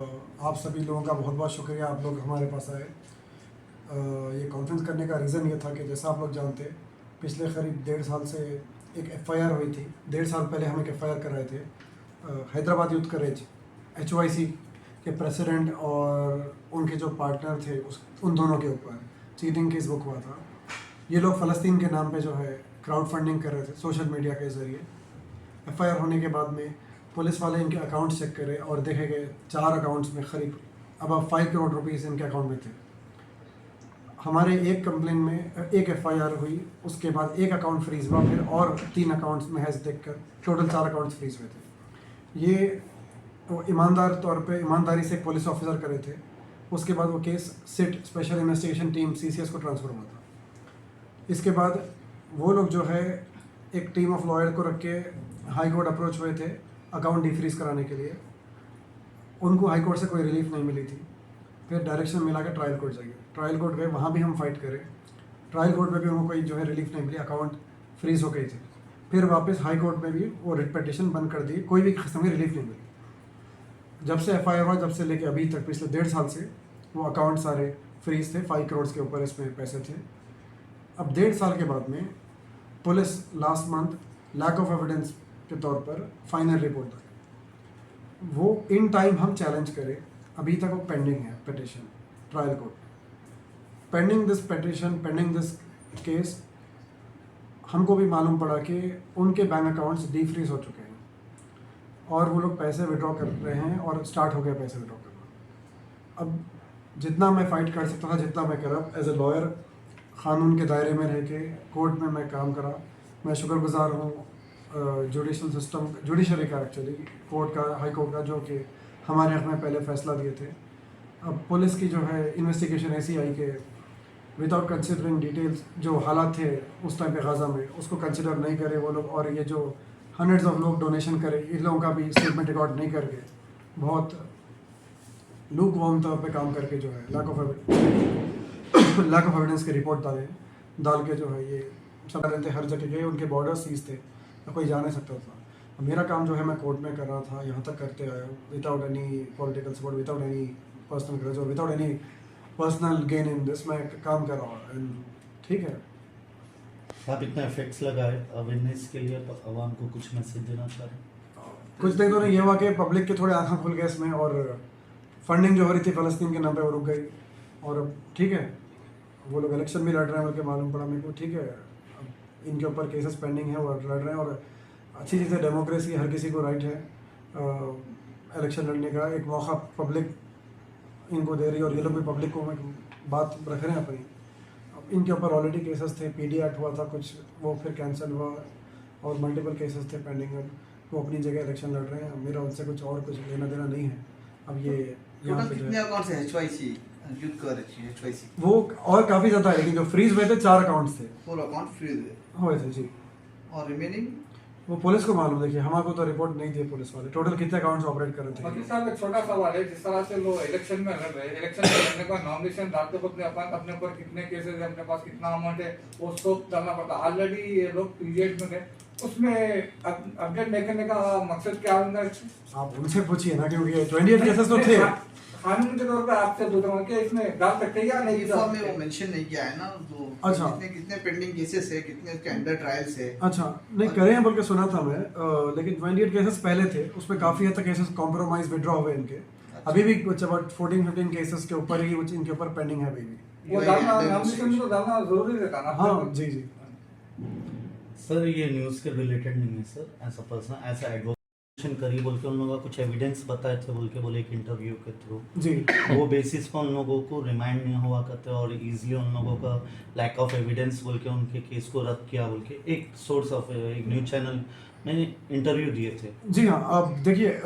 आप सभी लोगों का बहुत बहुत शुक्रिया, आप लोग हमारे पास आए। ये कॉन्फ्रेंस करने का रीज़न ये था कि जैसा आप लोग जानते हैं, पिछले करीब 1.5 साल से एक एफआईआर हुई थी। 1.5 साल पहले हम एक एफआईआर कराए थे हैदराबाद यूथ करेज HYC के प्रेसिडेंट और उनके जो पार्टनर थे उन दोनों के ऊपर चीटिंग केस बुक हुआ था। ये लोग फ़लस्तीन के नाम पे जो है क्राउड फंडिंग कर रहे थे सोशल मीडिया के ज़रिए। एफआईआर होने के बाद में पुलिस वाले इनके अकाउंट्स चेक करे और देखे गए 4 अकाउंट्स में करीब अब 5 करोड़ रुपीस इनके अकाउंट में थे। हमारे एक कंप्लेन में एक एफआईआर हुई, उसके बाद एक अकाउंट फ्रीज हुआ, फिर और 3 अकाउंट्स में हैज देख कर टोटल 4 अकाउंट्स फ्रीज हुए थे। ये तो ईमानदारी से एक पुलिस ऑफिसर करे थे। उसके बाद वो case SIT special investigation team CCS को ट्रांसफ़र हुआ था। इसके बाद वो लोग जो है एक टीम ऑफ लॉयर को रख के हाई कोर्ट अप्रोच हुए थे अकाउंट डिफ्रीज कराने के लिए। उनको हाई कोर्ट से कोई रिलीफ नहीं मिली थी। फिर डायरेक्शन मिला के ट्रायल कोर्ट जाइए। ट्रायल कोर्ट गए, वहाँ भी हम फाइट करें। ट्रायल कोर्ट में भी उनको कोई जो है रिलीफ नहीं मिली, अकाउंट फ्रीज हो गई थी। फिर वापस हाई कोर्ट में भी वो रिट पिटीशन बंद कर दी, कोई भी किस्म की रिलीफ नहीं मिली। जब से एफआईआर हुआ, जब से लेके अभी तक पिछले 1.5 साल से वो अकाउंट सारे फ्रीज थे। 5 करोड़ के ऊपर इसमें पैसे थे। अब 1.5 साल के बाद में police last month lack of evidence के तौर पर फाइनल रिपोर्ट था। वो इन टाइम हम चैलेंज करें, अभी तक वो पेंडिंग है petition trial court. Pending this petition, pending this case, हमको भी मालूम पड़ा कि उनके बैंक अकाउंट्स डीफ्रीज हो चुके हैं और वो लोग पैसे विड्रॉ कर रहे हैं और स्टार्ट हो गया पैसे विड्रॉ करना। अब जितना मैं फ़ाइट कर सकता था, जितना मैं करा एज ए लॉयर, क़ानून के दायरे में रह के कोर्ट में मैं काम करा। मैं शुक्रगुजार हूँ जुडिशल सिस्टम, जुडिशरी का, एक्चुअली कोर्ट का, हाई कोर्ट का, जो कि हमारे हक़ में पहले फ़ैसला दिए थे। अब पुलिस की जो है इन्वेस्टिगेशन ऐसी आई कि विदाउट कंसिडरिंग डिटेल्स, जो हालात थे उस टाइम पे गाज़ा में, उसको कंसिडर नहीं करे वो लोग। और ये जो हंड्रेड्स ऑफ लोग डोनेशन करे, इन लोगों का भी स्टेटमेंट रिकॉर्ड नहीं करके बहुत लूक वार्म तौर पे काम करके जो है लैक ऑफ एविडेंस की रिपोर्ट डाल के जो है ये सब रहते हर जगह गए। उनके बॉर्डर सीज थे, कोई जा नहीं सकता था। मेरा काम जो है मैं कोर्ट में कर रहा था, यहाँ तक करते आया without any political support, without any personal grudge और without any personal gain in this. मैं काम कर रहा हूँ एंड ठीक है। आप इतना इफेक्ट्स लगाए अवेयरनेस के लिए, आवाम को कुछ मैसेज देना चाह रहे हैं? कुछ दिन तो नहीं, ये हुआ कि पब्लिक के थोड़े आँखें खुल गए इसमें, और फंडिंग जो हो रही थी फ़लस्तीन के नाम पे वो रुक गई। और अब ठीक है, वो लोग इलेक्शन भी लड़ रहे हैं बोल के मालूम पड़ा मेरे को। ठीक है, अब इनके ऊपर केसेस पेंडिंग है, वो लड़ रहे हैं। और अच्छी चीज़ है, डेमोक्रेसी, हर किसी को राइट है इलेक्शन लड़ने का। एक मौका पब्लिक इनको दे रही है और ये लोग भी पब्लिक को बात रख रहे हैं अपनी। अब इनके ऊपर ऑलरेडी केसेस थे, PD एक्ट हुआ था कुछ, वो फिर कैंसिल हुआ, और मल्टीपल केसेस थे पेंडिंग। अब वो अपनी जगह इलेक्शन लड़ रहे हैं, मेरा उनसे कुछ और कुछ लेना देना नहीं है। अब ये यहाँ पे कितने अकाउंट से HYC यूज कर रही है? HYC वो और काफ़ी ज़्यादा है, लेकिन जो फ्रीज हुए थे 4 अकाउंट्स थे, फुल अकाउंट फ्रीज हुए थे जी। और रिमेनिंग वो पुलिस को मालूम। देखिए, हमारे तो रिपोर्ट नहीं दी पुलिस वाले, टोटल कितने अकाउंट्स ऑपरेट कर रहे थे। वकील साहब, एक छोटा सवाल है, जिस तरह से लोग इलेक्शन में लड़ रहे हैं, इलेक्शन में लड़ने का नॉमिनेशन डालते वक्त अपने ऊपर कितने केसेस है, अपने पास कितना अमाउंट है, वो सब डालना पड़ता। ऑलरेडी ये लोग पीरियड में थे, उसमें अपडेट देखने का मकसद क्या होगा? आप उनसे पूछिए ना, क्योंकि 28 केसेस तो थे। कानून के तौर पे आपसे पूछ रहा हूँ कि इसमें डाल सकते हैं या नहीं? रिफॉर्म में वो मेंशन नहीं किया है ना, तो अच्छा। कितने पेंडिंग केसेस है, कितने उसके अंडर ट्रायल्स है। अच्छा, नहीं करे हैं बोल के सुना था मैं, लेकिन 28 केसेस पहले थे, उसमें काफ़ी हद तक केसेस कॉम्प्रोमाइज विड्रॉ हुए इनके। अभी भी कुछ अबाउट 14-15 केसेस के ऊपर ही कुछ इनके ऊपर पेंडिंग है अभी भी। वो डालना, नॉमिनेशन तो डालना जरूरी रहता ना? हाँ जी जी। सर, ये न्यूज़ के रिलेटेड नहीं है सर, ऐसा पर्सनल, ऐसा एडवोकेशन करी बोल के उन लोगों का कुछ एविडेंस बताए थे बोले एक इंटरव्यू के थ्रू जी। वो बेसिस पर उन लोगों को रिमाइंड नहीं हुआ करते और इजीली उन लोगों का लैक ऑफ एविडेंस बोल के उनके केस को रद्द किया बोल के एक सोर्स ऑफ एक न्यूज चैनल में इंटरव्यू दिए थे। जी हाँ, अब देखिए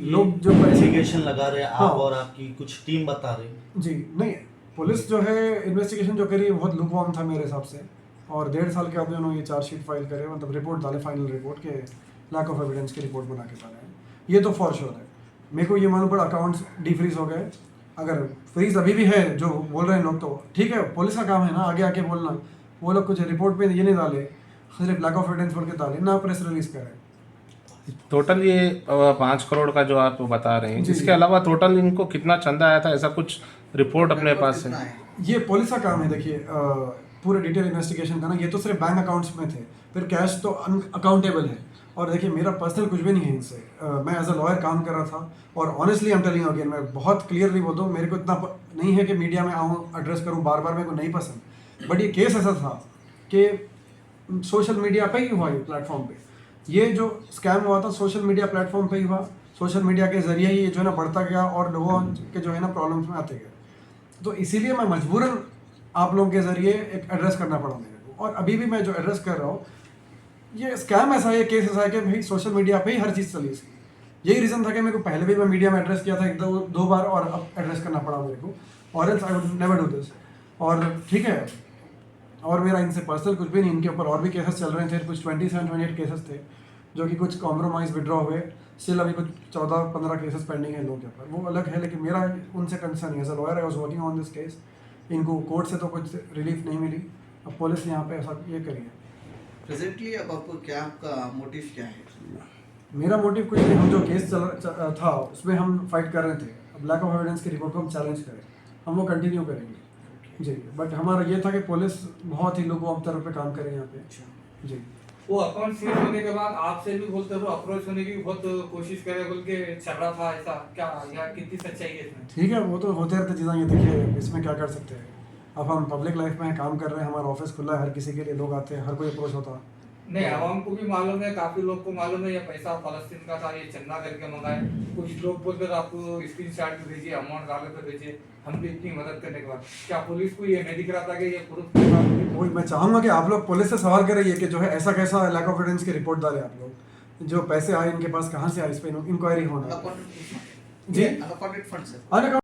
लोग जो इन्वेस्टिगेशन लगा रहे हैं हाँ। आप और आपकी कुछ टीम बता रहे। जी नहीं, पुलिस जो है इन्वेस्टिगेशन जो करी बहुत लुकवार्म था मेरे हिसाब से। और 1.5 साल के बाद उन्होंने ये चार्जशीट फाइल करे, मतलब रिपोर्ट डाले, फाइनल रिपोर्ट के लैक ऑफ एविडेंस की रिपोर्ट बना के डाले हैं। ये तो फॉर श्योर है। मेरे को ये मालूम पड़ा अकाउंट्स डीफ्रीज हो गए। अगर फ्रीज अभी भी है जो बोल रहे हैं लोग, तो ठीक है, पुलिस का काम है ना आगे आके बोलना। वो लोग कुछ रिपोर्ट में ये नहीं डाले, सिर्फ लैक ऑफ एविडेंस बोल के डाले ना, प्रेस रिलीज करें। टोटल ये 5 करोड़ का जो आप बता रहे हैं, जी, इसके जी। अलावा टोटल इनको कितना चंदा आया था, ऐसा कुछ रिपोर्ट अपने Network पास कितना है? है? ये पुलिस का काम है। देखिए पूरे डिटेल इन्वेस्टिगेशन का ना, ये तो सिर्फ बैंक अकाउंट्स में थे, फिर कैश तो अकाउंटेबल है। और देखिए मेरा पर्सनल कुछ भी नहीं है इनसे। मैं एज अ लॉयर काम कर रहा था, और honestly I am telling again, मैं बहुत क्लियरली बोल दूँ, मेरे को इतना नहीं है कि मीडिया में आऊँ एड्रेस करूँ बार बार, मेरे को नहीं पसंद। बट ये केस ऐसा था कि सोशल मीडिया पे ही हुआ, ये प्लेटफॉर्म पे ये जो स्कैम हुआ था सोशल मीडिया प्लेटफॉर्म पे ही हुआ। सोशल मीडिया के जरिए ही ये जो है ना बढ़ता गया, और लोगों के जो है ना प्रॉब्लम्स में आते गए। तो इसीलिए मैं मजबूरन आप लोगों के ज़रिए एक एड्रेस करना पड़ा मेरे को। और अभी भी मैं जो एड्रेस कर रहा हूँ, ये स्कैम ऐसा है, केस ऐसा है कि भाई सोशल मीडिया पे ही हर चीज़ चली इसकी। यही रीज़न था कि मेरे को पहले भी मैं मीडिया में एड्रेस किया था एक दो बार, और अब एड्रेस करना पड़ा मेरे को, और else I would never do this. और ठीक है, और मेरा इनसे पर्सनल कुछ भी नहीं, इनके ऊपर और भी केसेस चल रहे थे, कुछ 27-28 केसेस थे जो कि कुछ कॉम्प्रोमाइज़ विड्रॉ हुए। स्टिल अभी कुछ 14-15 केसेस पेंडिंग है इन लोगों के ऊपर, वो अलग है। लेकिन मेरा उनसे कंसर्न है, as a lawyer I was working on this case. इनको कोर्ट से तो कुछ रिलीफ नहीं मिली, अब पुलिस ने यहाँ पे ऐसा ये करी है। प्रेजेंटली अब आपको क्या, आपका मोटिव क्या है? मेरा मोटिव कुछ नहीं, हम जो केस था उसमें हम फाइट कर रहे थे। अब लैक ऑफ एविडेंस की रिपोर्ट को हम चैलेंज करें, हम वो कंटिन्यू करेंगे जी। बट हमारा ये था कि पुलिस बहुत ही लोगों तरफ पे काम करे यहाँ पे जी। वो अकाउंट सीज होने के बाद आपसे भी बोलते हो, अप्रोच होने की बहुत कोशिश करे बोल के चल रहा था, ऐसा क्या, या कितनी सच्चाई है इसमें? ठीक है, वो तो होते रहते चीज़ें। ये देखिए इसमें क्या कर सकते हैं, अब हम पब्लिक लाइफ में काम कर रहे हैं, हमारा ऑफिस खुला है, हर किसी के लिए लोग आते हैं, हर कोई अप्रोच होता है। नहीं, आवाम को भी मालूम है, काफी लोग को मालूम है ये पैसा फलस्तीन का था, ये चंदा करके मंगाए। कुछ लोग बोलते थे आपको स्क्रीनशॉट भी भेजिए, अमाउंट डाले तो भेजिए, हम भी इतनी मदद करने के बाद क्या पुलिस को ये नहीं दिख रहा था कि ये प्रूफ? वही मैं चाहूँगा कि आप लोग पुलिस से सवाल करें ये कि जो है ऐसा कैसा लैक ऑफ एविडेंस की रिपोर्ट डालें आप लोग, जो पैसे आए इनके पास कहाँ से आए, इस पर इंक्वायरी होना अनअकाउंटेड जी। अनअकाउंटेड फंड्स है। अनअकाउंटेड